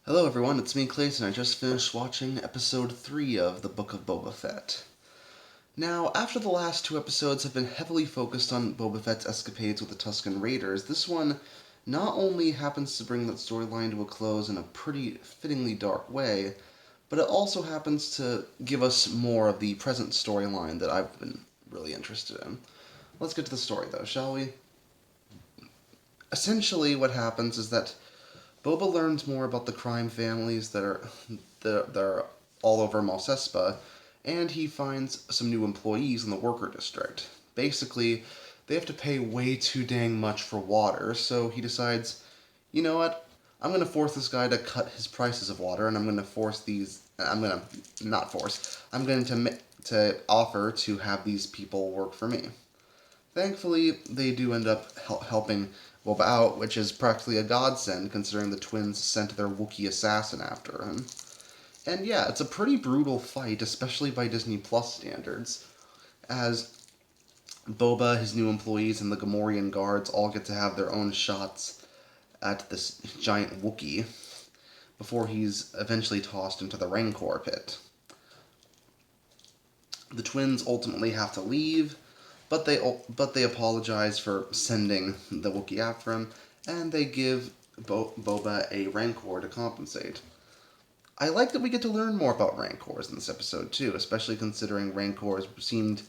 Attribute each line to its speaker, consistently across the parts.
Speaker 1: Hello everyone, it's me Clayton. I just finished watching episode 3 of the Book of Boba Fett. Now, after the last two episodes have been heavily focused on Boba Fett's escapades with the Tusken Raiders, this one not only happens to bring that storyline to a close in a pretty fittingly dark way, but it also happens to give us more of the present storyline that I've been really interested in. Let's get to the story though, shall we? Essentially, what happens is that Boba learns more about the crime families that are all over Mos Espa, and he finds some new employees in the worker district. Basically, they have to pay way too dang much for water, so he decides, you know what? I'm going to force this guy to cut his prices of water, and I'm going to force these. I'm going to not force. I'm going to offer to have these people work for me. Thankfully, they do end up helping Boba out, which is practically a godsend considering the twins sent their Wookie Assassin after him. And yeah, it's a pretty brutal fight, especially by Disney Plus standards, as Boba, his new employees, and the Gamorrean guards all get to have their own shots at this giant Wookiee before he's eventually tossed into the Rancor pit. The twins ultimately have to leave, but they apologize for sending the Wookiee after him, and they give Boba a Rancor to compensate. I like that we get to learn more about Rancors in this episode too, especially considering Rancors seemed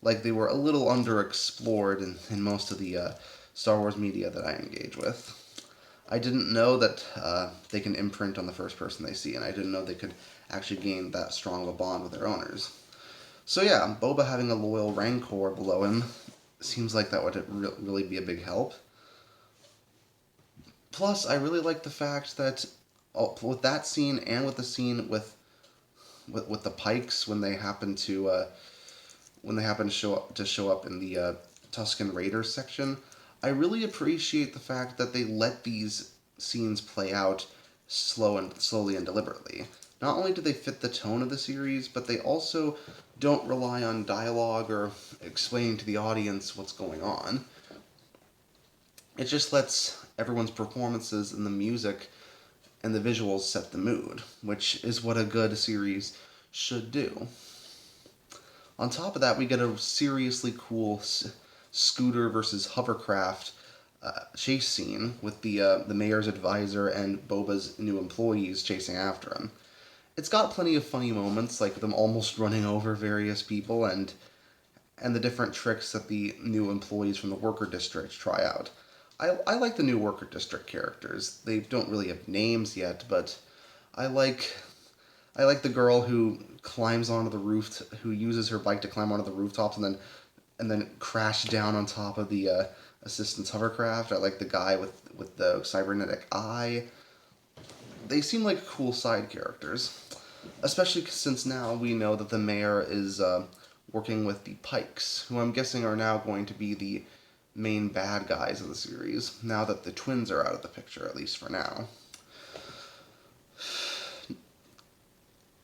Speaker 1: like they were a little underexplored in most of the Star Wars media that I engage with. I didn't know that they can imprint on the first person they see, and I didn't know they could actually gain that strong of a bond with their owners. So yeah, Boba having a loyal Rancor below him seems like that would really be a big help. Plus, I really like the fact that with that scene and with the scene with the Pikes when they happen to show up in the Tusken Raiders section, I really appreciate the fact that they let these scenes play out slowly and deliberately. Not only do they fit the tone of the series, but they also don't rely on dialogue or explaining to the audience what's going on. It just lets everyone's performances and the music and the visuals set the mood, which is what a good series should do. On top of that, we get a seriously cool scooter versus hovercraft chase scene with the mayor's advisor and Boba's new employees chasing after him. It's got plenty of funny moments, like them almost running over various people and the different tricks that the new employees from the worker district try out. I like the new worker district characters. They don't really have names yet, but I like the girl who climbs onto the roof, who uses her bike to climb onto the rooftops and then crash down on top of the assistant's hovercraft. I like the guy with the cybernetic eye. They seem like cool side characters, especially since now we know that the mayor is working with the Pikes, who I'm guessing are now going to be the main bad guys of the series, now that the twins are out of the picture, at least for now.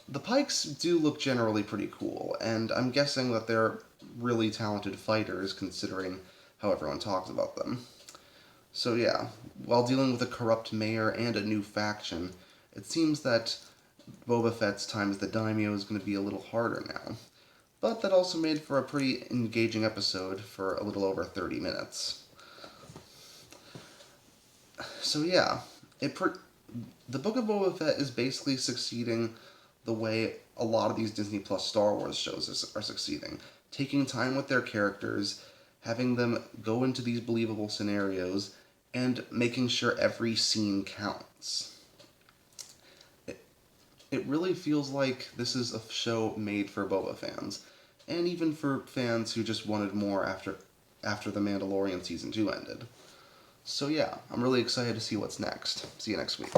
Speaker 1: The Pikes do look generally pretty cool, and I'm guessing that they're really talented fighters considering how everyone talks about them. So yeah, while dealing with a corrupt mayor and a new faction, it seems that Boba Fett's time as the daimyo is going to be a little harder now. But that also made for a pretty engaging episode for a little over 30 minutes. So yeah, the Book of Boba Fett is basically succeeding the way a lot of these Disney Plus Star Wars shows are succeeding. Taking time with their characters, having them go into these believable scenarios, and making sure every scene counts. It really feels like this is a show made for Boba fans, and even for fans who just wanted more after The Mandalorian Season 2 ended. So yeah, I'm really excited to see what's next. See you next week.